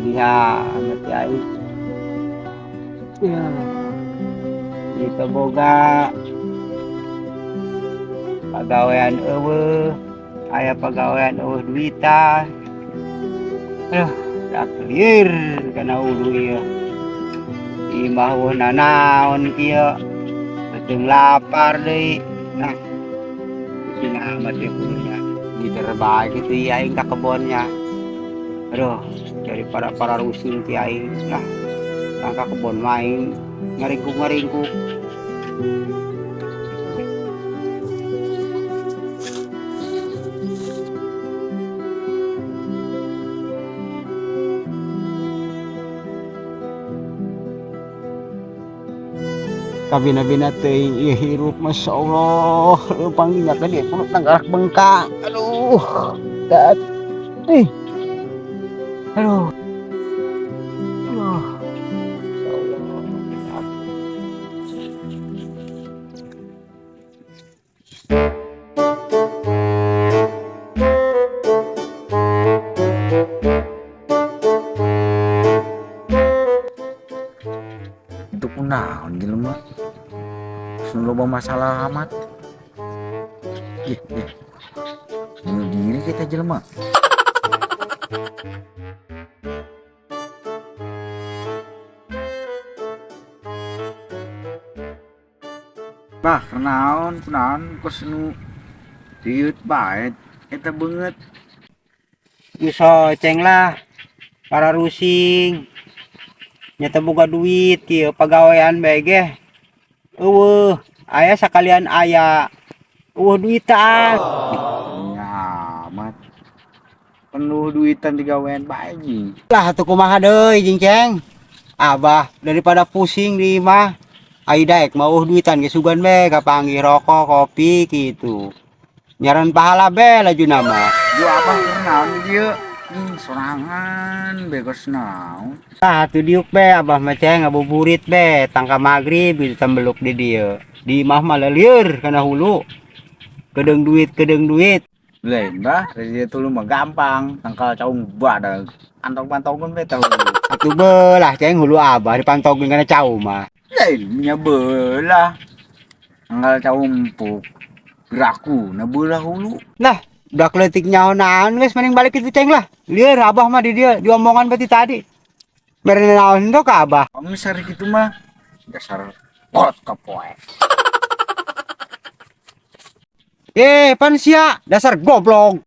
Iya, ngerti aing. Ya, kita boga pagawean eueuh, aya pagawean eueuh duitan. Aduh, dak lieur kana ulu ieu. Imah eueuh nanaon kieu, teu lapar deui. Nah, kucing amat ya punya. Diterbaik gitu ya aing ka kebonnya. Aduh, daripada para rusing ti aing. Nah, ka kebon mah aing ngaringkuk-ngaringkuk. Kabina-bina teuing ieu hirup masyaallah, panggilnya ka dieu kudu tanggarak bengkang. Aduh, dat. Ih. Aduh. Aduh. Masyaallah. Itu kunaon jelema sun loba masalah amat bunuh diri kita jelema. Bah kunaon kos nu diut bae eta beungeut. Iso ceng lah para rusing nyata boga duit kieu pagawean bae ge eueuh aya sakalian aya eueuh duitan. Nyamat penuh duitan digawean bae ji. Lah atuh kumaha deui jeung ceng, abah daripada pusing di imah ai daek mah eueuh duitan ge sugan bae kapanggih rokok kopi kitu nyaran pahala bae lajuna mah. Yo abang kunaon dieu sorangan begos naon. Tah atuh diuk bae abah mah ceng ngabuburit bae tangka magrib di tembeluk di dieu. Di imah mah leulieur kana hulu. Kedeung duit. Lain bah dari itu lu mah gampang tangkal caung badag pantong-pantongan bae tahu. Atuh beulah ceng hulu abah dipantogkeun kana cau mah. Lain nya beulah tangkal caung empuk geraku na beulah hulu. Lah udah kleutik nyaho-naon geus mending balik kitu ceng lah. Lieur abah mah di dieu diomongan berarti tadi. Mere naon teh ka abah. Kamu sari gitu mah dasar pot kapoe. Pan sia dasar goblok.